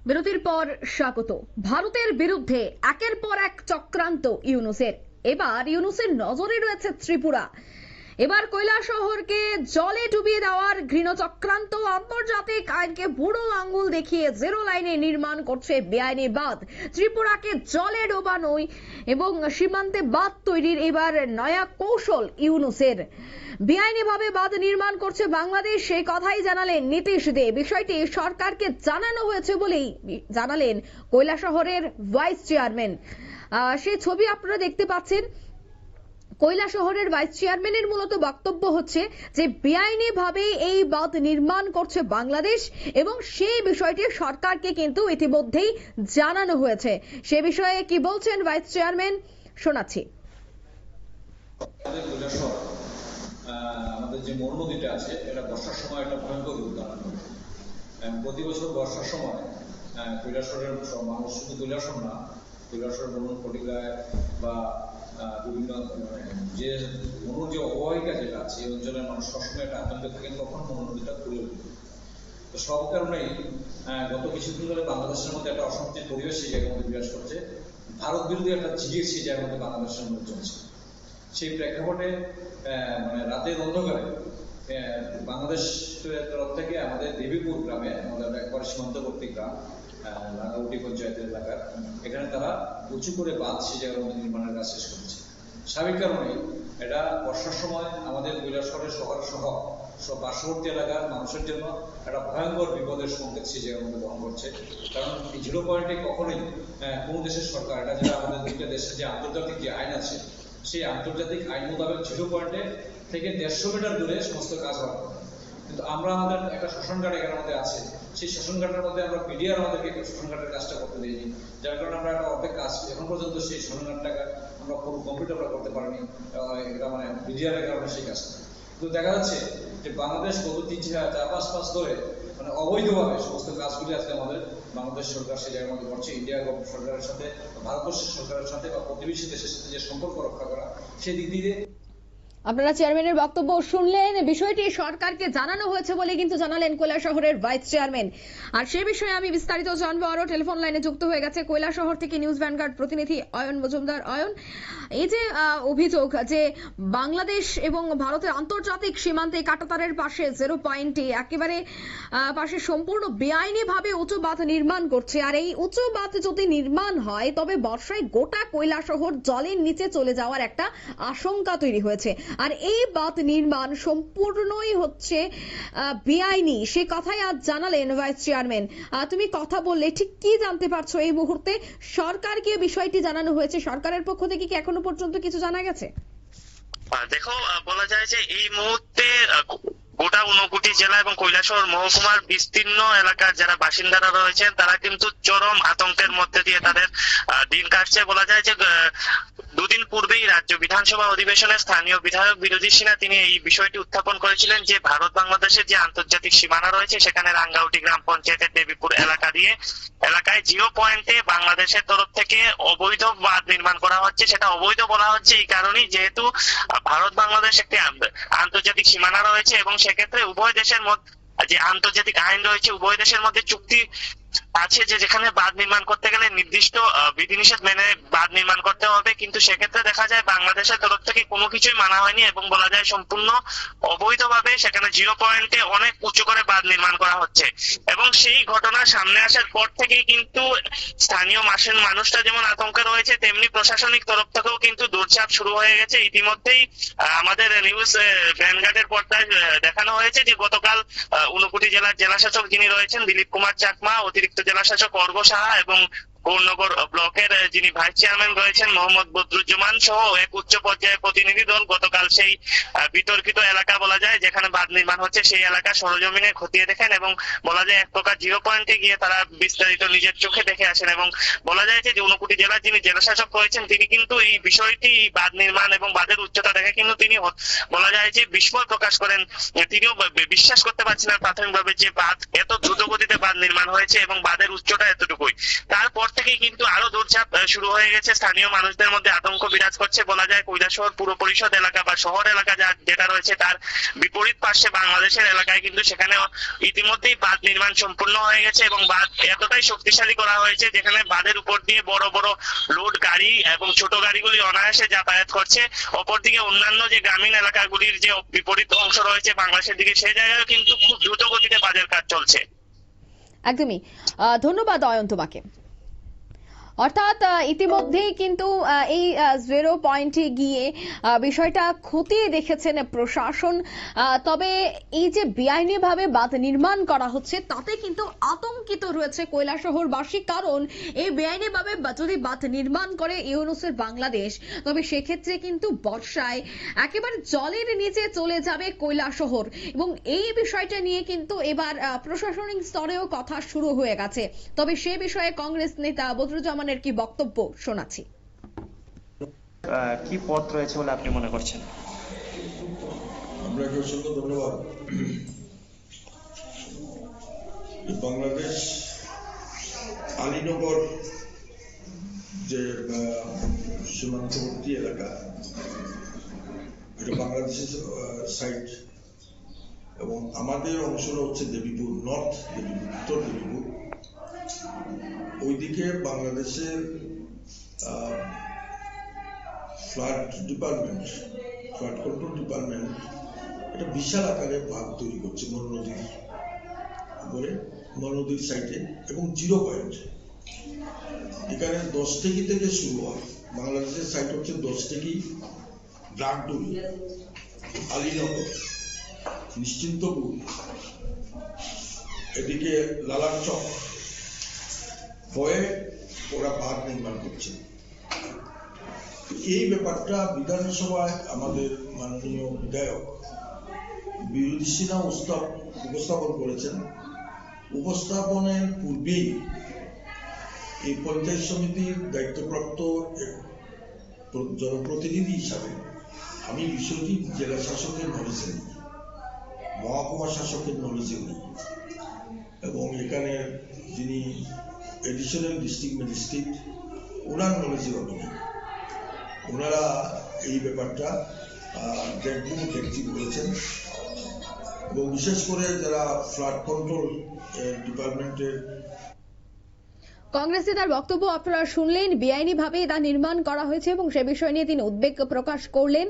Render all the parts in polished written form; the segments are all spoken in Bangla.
বিরতির পর স্বাগত। ভারতের বিরুদ্ধে একের পর এক চক্রান্ত ইউনূসের। এবার ইউনূসের নজরে রয়েছে ত্রিপুরা। এবার কৈলাসহরকে জলে ডুবিয়ে দেওয়ার ঘৃণ চক্রান্ত। আন্তর্জাতিক আইনকে বুড়ো আঙ্গুল দেখিয়ে জিরো লাইনে নির্মাণ করছে বেআইনি বাঁধ। ত্রিপুরাকে জলে ডোবানোই এবং সীমান্তে বাঁধ তৈরির এবার নয়া কৌশল ইউনূসের। বেআইনিভাবে বাঁধ নির্মাণ করছে বাংলাদেশ, সেই কথাই জানালেন নীতিশ দে। বিষয়টি সরকারকে জানানো হয়েছে বলেই জানালেন কৈলাসহরের ভাইস চেয়ারম্যান। সেই ছবি আপনারা দেখতে পাচ্ছেন। কৈলাসহরের ভাইস চেয়ারম্যানের মূলত বক্তব্য হচ্ছে যে বেআইনি ভাবে এই বাঁধ নির্মাণ করছে বাংলাদেশ এবং সেই বিষয়টি সরকারকে কিন্তু ইতিমধ্যেই জানানো হয়েছে। সে বিষয়ে কি বলছেন ভাইস চেয়ারম্যান, শোনাচ্ছি। আমাদের যে মরু নদীটা আছে, এটা বর্ষার সময় একটা ভয়ঙ্কর রূপ ধারণ করে। প্রতি বছর বর্ষার সময় কৈলাসহরের মানুষ, শুধু কৈলাসহর না, কৈলাসহর বলুন, ফটিকরায় বা বিভিন্ন যে মরুর যে অববাহিকা যেটা আছে, এই অঞ্চলের মানুষ সবসময় একটা আতঙ্কে থাকেন কখন মরু নদীটা খুলে উঠবে। তো সব কারণেই গত কিছুদিন ধরে বাংলাদেশের মধ্যে একটা অশান্তির পরিবেশ সেই জায়গার মধ্যে বিরাজ করছে। ভারত বিরোধী একটা জিগির সেই জায়গার মধ্যে বাংলাদেশের মধ্যে চলছে। সেই প্রেক্ষাপটে রাতের অন্ধকারে বাংলাদেশের তরফ থেকে আমাদের দেবীপুর গ্রামে, আমাদের একবারে সীমান্তবর্তী গ্রাম, লাগাউটি পঞ্চায়েতের এলাকার, এখানে তারা উঁচু করে বাঁধ সেই জায়গার মধ্যে নির্মাণের কাজ শেষ করেছে। স্বাভাবিক কারণে এটা বর্ষার সময় আমাদের কৈলাসহরের শহর সহ সব পার্শ্ববর্তী এলাকার মানুষের জন্য একটা ভয়ঙ্কর বিপদের সংকেত সেই জায়গার মধ্যে বহন করছে। কারণ এই জিরো পয়েন্টে কখনোই কোন দেশের সরকার, এটা যেটা আমাদের দুইটা দেশের যে আন্তর্জাতিক যে আইন আছে, সেই আন্তর্জাতিক আইন মোতাবেক জিরো পয়েন্টে থেকে 150 মিটার দূরে সমস্ত কাজ হওয়ার কথা। কিন্তু আমরা আমাদের একটা শ্মশান ঘাট এখানের মধ্যে আছে, সেই শ্মশান ঘাটের মধ্যে আমরা পিডিআর আমাদেরকে শ্মশান ঘাটের কাজটা করতে দিইনি, যার কারণে আমরা একটা অর্ধেক কাজ এখন পর্যন্ত সেই শ্মশান ঘাটটাকে আমরা পুরো কমপ্লিট আমরা করতে পারিনি। এটা মানে পিডিআর এর কারণে সেই কাজটা। কিন্তু দেখা যাচ্ছে যে বাংলাদেশ গত 3-4-5 মাস ধরে মানে অবৈধভাবে সমস্ত কাজগুলি আজকে আমাদের বাংলাদেশ সরকার সেই জায়গার মধ্যে করছে। ইন্ডিয়া সরকারের সাথে, ভারতবর্ষের সরকারের সাথে বা প্রতিবেশী দেশের সাথে যে সম্পর্ক রক্ষা করা, সেই দিক দিয়ে আপনারা চেয়ারম্যানের বক্তব্য শুনলেন। বিষয়টি সরকারকে জানানো হয়েছে বলে কিন্তু জানালেন কৈলাসহরের ভাইস চেয়ারম্যান। আর সে বিষয়ে আমি বিস্তারিত জানবো। আরো টেলিফোন লাইনে যুক্ত হয়ে গেছে কৈলাসহর থেকে নিউজ ভ্যানগার্ড প্রতিনিধি অয়ন মজুমদার। অয়ন, এই যে অভিযোগ যে বাংলাদেশ এবং ভারতের আন্তর্জাতিক সীমান্তে কাঁটাতারের পাশে জিরো পয়েন্টে একেবারে পাশে সম্পূর্ণ বেআইনি ভাবে উঁচু বাঁধ নির্মাণ করছে, আর এই উঁচু বাঁধ যদি নির্মাণ হয় তবে বর্ষায় গোটা কৈলাসহর জলের নিচে চলে যাওয়ার একটা আশঙ্কা তৈরি হয়েছে। আর এই বাঁধ নির্মাণ সম্পূর্ণই হচ্ছে বেআইনি, সে কথাই আজ জানালেন ভাইস চেয়ারম্যান। তুমি কথা বললে, ঠিক কি জানতে পারছো এই মুহূর্তে? সরকারকে বিষয়টি জানানো হয়েছে, সরকারের পক্ষ থেকে কি এখনো পর্যন্ত কিছু জানা গেছে? দেখো, বলা যায় যে এই মুহূর্তে গোটা 59 জেলা এবং কৈলাসহর মহকুমার বিস্তীর্ণ এলাকার যারা বাসিন্দারা রয়েছেন তারা কিন্তু চরম আতঙ্কের মধ্যে দিয়ে তাদের দিন কাটছে। বলা যায় যে দুদিন পূর্বেই রাজ্য বিধানসভা অধিবেশনে স্থানীয় বিধায়ক বিরোধী সিনহা তিনি এই বিষয়টি উত্থাপন করেছিলেন যে ভারত বাংলাদেশের যে আন্তর্জাতিক সীমানা রয়েছে সেখানে রাঙ্গাউটি গ্রাম পঞ্চায়েতের দেবীপুর এলাকায় জিরো পয়েন্টে বাংলাদেশের তরফ থেকে অবৈধ বাঁধ নির্মাণ করা হচ্ছে। সেটা অবৈধ বলা হচ্ছে এই কারণেই যেহেতু ভারত বাংলাদেশ একটি আন্তর্জাতিক সীমানা রয়েছে এবং সেক্ষেত্রে উভয় দেশের মধ্যে যে আন্তর্জাতিক আইন রয়েছে, উভয় দেশের মধ্যে চুক্তি আছে যে যেখানে বাঁধ নির্মাণ করতে গেলে নির্দিষ্ট বিধিনিষেধ মেনে বাঁধ নির্মাণ করতে হবে। কিন্তু সেক্ষেত্রে দেখা যায় বাংলাদেশের তরফ থেকে কোনো কিছুই মানা হয়নি এবং বলা যায় সম্পূর্ণ অবৈধভাবে সেখানে জিরো পয়েন্টে অনেক উঁচু করে বাঁধ নির্মাণ করা হচ্ছে। এবং সেই ঘটনা সামনে আসার পর থেকেই কিন্তু স্থানীয় মানুষটা যেমন আতঙ্কে রয়েছে, তেমনি প্রশাসনিক তরফ থেকেও কিন্তু দৌড়ঝাঁপ শুরু হয়ে গেছে। ইতিমধ্যেই আমাদের নিউজ ভ্যানগার্ডের পর্দায় দেখানো হয়েছে যে গতকাল 59 জেলার জেলাশাসক যিনি রয়েছেন দিলীপ কুমার চাকমা, অতিরিক্ত জেলাশাসক অর্ঘ্য সাহা এবং গৌরনগর ব্লকের যিনি ভাইস চেয়ারম্যান রয়েছেন মোহাম্মদ বদরুজ্জামান সহ এক উচ্চ পর্যায়ের প্রতিনিধি দল গতকাল সেই বিতর্কিত এলাকা বলা যায় যেখানে বাঁধ নির্মাণ হচ্ছে সেই এলাকা সরজমিনে খতিয়ে দেখেন এবং বলা যায় এক প্রকার জিরো পয়েন্টে গিয়ে তারা বিস্তারিত নিজের চোখে দেখে আসেন। এবং বলা যায় যে 59 জেলার যিনি জেলাশাসক রয়েছেন তিনি কিন্তু এই বিষয়টি বাঁধ নির্মাণ এবং বাঁধের উচ্চতা দেখে কিন্তু তিনি বলা যায় যে বিস্ময় প্রকাশ করেন। তিনিও বিশ্বাস করতে পারছিলেন প্রাথমিকভাবে যে বাঁধ এত দ্রুত গতিতে বাঁধ নির্মাণ হয়েছে এবং বাঁধের উচ্চতা এতটুকুই। তারপর থেকে থেকেই কিন্তু আরো দৌড়ঝাঁপ শুরু হয়ে গেছে। স্থানীয় মানুষদের মধ্যে আতঙ্ক বিরাজ করছে। বলা যায় কৈলাসহর পুর পরিষদ এলাকা বা শহর এলাকা যেটা রয়েছে তার বিপরীত পাশে বাংলাদেশের এলাকায় কিন্তু সেখানে ইতিমধ্যেই বাঁধ নির্মাণ সম্পূর্ণ হয়ে গেছে এবং বাঁধ এতটাই শক্তিশালী করা হয়েছে যেখানে বাঁধের উপর দিয়ে বড় বড় লোড গাড়ি এবং ছোট গাড়িগুলি অনায়াসে যাতায়াত করছে। অপরদিকে অন্যান্য যে গ্রামীণ এলাকাগুলির যে বিপরীত অংশ রয়েছে বাংলাদেশের দিকে, সেই জায়গায় কিন্তু খুব দ্রুত গতিতে বাঁধের কাজ চলছে। একদমই ধন্যবাদ অয়ন তোমাকে। অর্থাৎ ইতিমধ্যেই কিন্তু এই জিরো পয়েন্টে গিয়ে বিষয়টা খতিয়ে দেখেছেন প্রশাসন। তবে এই যে বেআইনিভাবে বাঁধ নির্মাণ করা হচ্ছে তাতে কিন্তু আতঙ্কিত রয়েছে কৈলাসহরবাসী, কারণ এই বেআইনিভাবে যদি বাঁধ নির্মাণ করে ইউনুসের বাংলাদেশ, তবে সেক্ষেত্রে কিন্তু বর্ষায় একেবারে জলের নিচে চলে যাবে কৈলাসহর এবং এই বিষয়টা নিয়ে কিন্তু এবার প্রশাসনিক স্তরেও কথা শুরু হয়ে গেছে। তবে সে বিষয়ে কংগ্রেস নেতা বদরুজ্জামান কি বক্তব্য শোনাচ্ছি। কি পথ রয়েছে বলে আপনি মনে করছেন? আপনাকে অসংখ্য ধন্যবাদ। বাংলাদেশ আলীনগর যে সীমান্তবর্তী এলাকা, এটা বাংলাদেশের সাইড এবং আমাদের অংশটা হচ্ছে দেবীপুর, নর্থ দেবীপুর, উত্তর দেবীপুর। ওইদিকে বাংলাদেশের flood department, flood control department একটা বিশাল আকারে বাঁধ তৈরি করছে মন নদীর উপরে, মন নদীর সাইডে এবং জিরো পয়েন্ট। এখানে 10 থেকে শুরু হয়। বাংলাদেশের সাইড হচ্ছে 10 ব্রাকডুল, আলীনগর, নিশ্চিন্তপুর, এদিকে লালারচক হয়ে ওরা বাঁধ নির্মাণ করছে। এই ব্যাপারটা বিধানসভায় আমাদের মাননীয় বিধায়ক বিরোধী সিনহা উপস্থাপন করেছেন। উপস্থাপনের পূর্বেই এই পঞ্চায়েত সমিতির দায়িত্বপ্রাপ্ত জনপ্রতিনিধি হিসাবে আমি বিষয়টি জেলা শাসকের নলেজে নিই, মহকুমা শাসকের নলেজে নিই এবং এখানে যিনি এডিশনাল ডিস্ট্রিক্ট ম্যাজিস্ট্রেট ওনার নলেজে আমি নেই। ওনারা এই ব্যাপারটা দেখছি বলেছেন এবং বিশেষ করে যারা ফ্লাড কন্ট্রোল ডিপার্টমেন্টের কংগ্রেস নেতার বক্তব্য আপনারা শুনলেন। বেআইনিভাবে তা নির্মাণ করা হয়েছে এবং সে বিষয় নিয়ে তিনি উদ্বেগ প্রকাশ করলেন।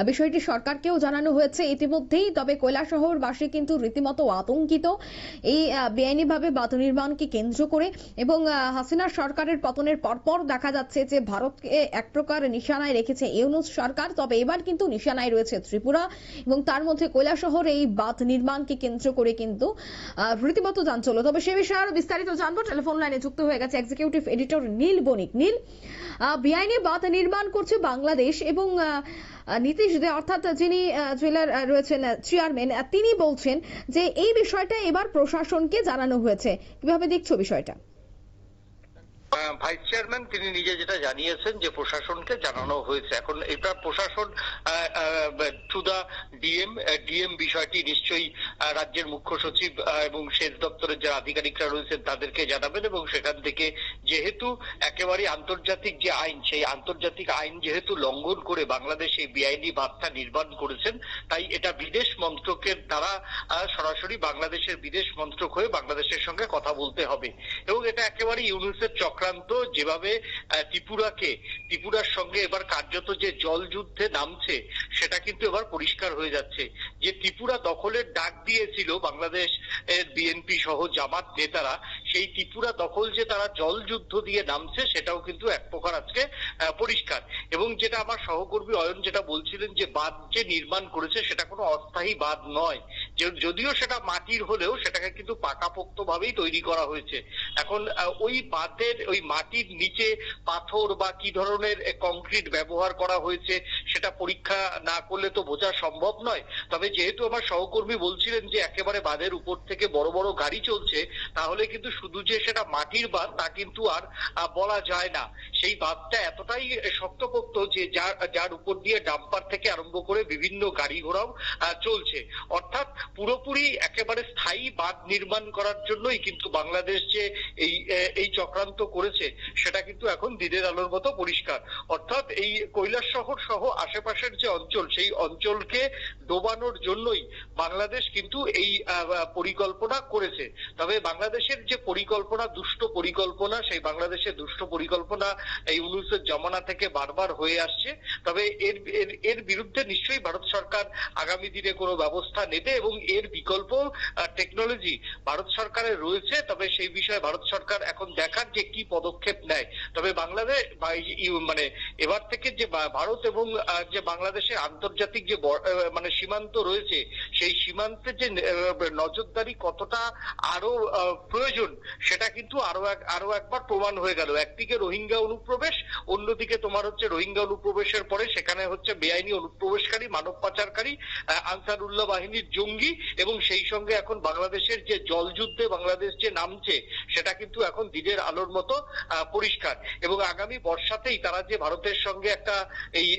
বিষয়টি সরকারকেও জানানো হয়েছে ইতিমধ্যেই। তবে কৈলাসহরবাসী কিন্তু রীতিমতো আতঙ্কিত এই বেআইনিভাবে বাঁধ নির্মাণকে কেন্দ্র করে এবং হাসিনা সরকারের পতনের পরপর দেখা যাচ্ছে যে ভারতকে এক প্রকার নিশানায় রেখেছে ইউনূস সরকার। তবে এবার কিন্তু নিশানায় রয়েছে ত্রিপুরা এবং তার মধ্যে কৈলাসহর এই বাঁধ নির্মাণকে কেন্দ্র করে কিন্তু রীতিমতো চাঞ্চল্য। তবে সে বিষয়ে আরো বিস্তারিত জানবো। টেলিফোন লাইনে যুক্ত হয়ে গেছে এক্সিকিউটিভ এডিটর নীল বণিক। নীল, বেআইনি বাঁধ নির্মাণ করছে বাংলাদেশ এবং নীতিশ দে অর্থাৎ যিনি জেলার রয়েছেন চেয়ারম্যান, তিনি বলছেন যে এই বিষয়টা এবার প্রশাসনকে জানানো হয়েছে। কিভাবে দেখছো বিষয়টা? ভাইস চেয়ারম্যান তিনি নিজে যেটা জানিয়েছেন যে প্রশাসনকে জানানো হয়েছে। এখন এটা প্রশাসন টু দা ডিএম বিষয়টি নিশ্চয়ই রাজ্যের মুখ্য সচিব এবং সেচ দপ্তরের যারা আধিকারিকরা রয়েছেন তাদেরকে জানাবেন এবং সেখান থেকে যেহেতু একেবারে আন্তর্জাতিক যে আইন, সেই আন্তর্জাতিক আইন যেহেতু লঙ্ঘন করে বাংলাদেশ এই বেআইনি বাঁধটা নির্মাণ করেছেন, তাই এটা বিদেশ মন্ত্রকের দ্বারা সরাসরি বাংলাদেশের বিদেশ মন্ত্রক হয়ে বাংলাদেশের সঙ্গে কথা বলতে হবে এবং এটা একেবারে ইউনুসের চক্রান্ত। যেভাবে ত্রিপুরার সঙ্গে এবার কার্যত যে জল যুদ্ধে নামছে সেটা কিন্তু এবার পরিষ্কার হয়ে যাচ্ছে। যে ত্রিপুরা দখলের ডাক দিয়েছিল বাংলাদেশ এর বিএনপি সহ জামাত নেতারা, সেই ত্রিপুরা দখল যে তারা জল যুদ্ধ দিয়ে নামছে সেটাও কিন্তু এক প্রকার আজকে পরিষ্কার। এবং যেটা আমার সহকর্মী অয়ন যেটা বলছিলেন যে বাঁধ যে নির্মাণ করেছে সেটা কোনো অস্থায়ী বাঁধ নয়, যদিও সেটা মাটির হলেও সেটাকে কিন্তু পাকাপোক্ত ভাবেই তৈরি করা হয়েছে। এখন ওই বাঁধের ওই মাটির নিচে পাথর বা কি ধরনের কংক্রিট ব্যবহার করা হয়েছে সেটা পরীক্ষা না করলে তো বোঝা সম্ভব নয়। তবে যেহেতু আমার সহকর্মী বলছিলেন যে একেবারে বাঁধের উপর থেকে বড় বড় গাড়ি চলছে, তাহলে কিন্তু শুধু যে সেটা মাটির বাঁধ তা কিন্তু আর বলা যায় না। সেই বাঁধটা এতটাই শক্তপোক্ত যে যার উপর দিয়ে ডাম্পার থেকে আরম্ভ করে বিভিন্ন গাড়ি ঘোড়াও চলছে। অর্থাৎ পুরোপুরি একেবারে স্থায়ী বাঁধ নির্মাণ করার জন্যই কিন্তু বাংলাদেশ যে এই চক্রান্ত করেছে সেটা কিন্তু এখন দিনের আলোর মতো পরিষ্কার। অর্থাৎ এই কৈলাসহর সহ আশেপাশের যে অঞ্চল, সেই অঞ্চলকে ডোবানোর জন্যই বাংলাদেশ কিন্তু এই পরিকল্পনা করেছে। তবে বাংলাদেশের যে পরিকল্পনা, দুষ্ট পরিকল্পনা, সেই বাংলাদেশের দুষ্ট পরিকল্পনা এই ইউনূসের জমানা থেকে বারবার হয়ে আসছে। তবে এর বিরুদ্ধে নিশ্চয়ই ভারত সরকার আগামী দিনে কোনো ব্যবস্থা নেবে এবং এর বিকল্প টেকনোলজি ভারত সরকারের রয়েছে। তবে সেই বিষয়ে ভারত সরকার এখন দেখার যে কি পদক্ষেপ নেয়। তবে বাংলাদেশ মানে এবার থেকে যে ভারত এবং যে বাংলাদেশের আন্তর্জাতিক যে মানে সীমান্ত রয়েছে, সেই সীমান্তে যে নজরদারি কতটা আরো প্রয়োজন সেটা কিন্তু আরো একবার প্রমাণ হয়ে গেল। একদিকে রোহিঙ্গা অনুপ্রবেশ, অন্যদিকে তোমার হচ্ছে রোহিঙ্গা অনুপ্রবেশের পরে সেখানে হচ্ছে বেআইনি অনুপ্রবেশকারী, মানব পাচারকারী, আনসারুল্লাহ বাহিনীর জঙ্গি, এবং সেই সঙ্গে এখন বাংলাদেশের যে জলযুদ্ধে বাংলাদেশ যে নামছে সেটা কিন্তু এখন দিনের আলোর মতো পরিষ্কার। এবং আগামী বর্ষাতেই তারা যে ভারতের সঙ্গে একটা এই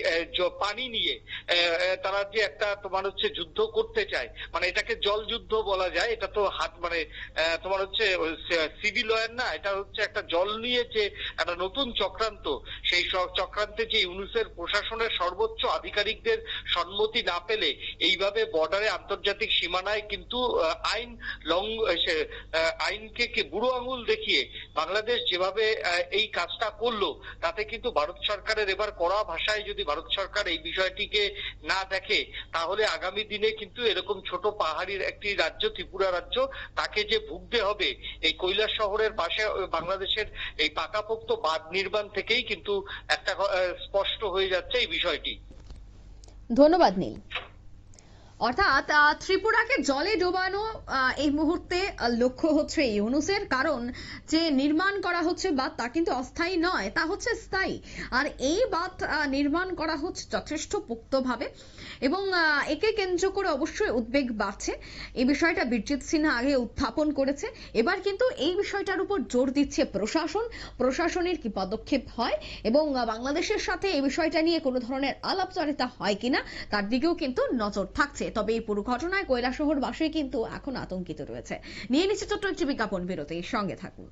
পানি নিয়ে তারা যে একটা তোমার হচ্ছে যুদ্ধ করতে চায়, মানে এটাকে জল যুদ্ধ বলা যায়, এটা তো মানে তোমার হচ্ছে সিভিল ওয়ার না, এটা হচ্ছে একটা জল নিয়ে যে একটা নতুন চক্রান্ত। সেই চক্রান্তে যে ইউনূসের প্রশাসনের সর্বোচ্চ আধিকারিকদের সম্মতি না পেলে এইভাবে বর্ডারে আন্তর্জাতিক সীমানায় কিন্তু আইনকে বুড়ো আঙুল দেখিয়ে বাংলাদেশ যেভাবে এই কাজটা করলো, তাতে কিন্তু ভারত সরকারের এবার কড়া ভাষায় যদি ভারত সরকার এই বিষয়টিকে না দেখে, তাহলে আগামী দিনে কিন্তু এরকম ছোট পাহাড়ির একটি রাজ্য, ত্রিপুরা রাজ্য, তাকে যে ভুগতে হবে এই কৈলাস শহরের পাশে বাংলাদেশের এই পাকাপোক্ত বাঁধ নির্মাণ থেকেই কিন্তু একটা স্পষ্ট হয়ে যাচ্ছে এই বিষয়টি। ধন্যবাদ নীল। অর্থাৎ ত্রিপুরাকে জলে ডোবানো এই মুহূর্তে লক্ষ্য হচ্ছে ইউনূসের, কারণ যে নির্মাণ করা হচ্ছে বাঁধ তা কিন্তু অস্থায়ী নয়, তা হচ্ছে স্থায়ী। আর এই বাঁধ নির্মাণ করা হচ্ছে যথেষ্ট পোক্তভাবে এবং একে কেন্দ্র করে অবশ্যই উদ্বেগ বাড়ছে। এই বিষয়টা বীরজিৎ সিনহা আগে উত্থাপন করেছে, এবার কিন্তু এই বিষয়টার উপর জোর দিচ্ছে প্রশাসনের কি পদক্ষেপ হয় এবং বাংলাদেশের সাথে এই বিষয়টা নিয়ে কোনো ধরনের আলাপচারিতা হয় কিনা তার দিকেও কিন্তু নজর থাকছে। তবে এই পুরো ঘটনায় কৈলাসহরবাসী কিন্তু এখন আতঙ্কিত রয়েছে। নিয়ে নিচ্ছে ছোট্ট একটি বিজ্ঞাপন বিরতি, সঙ্গে থাকুন।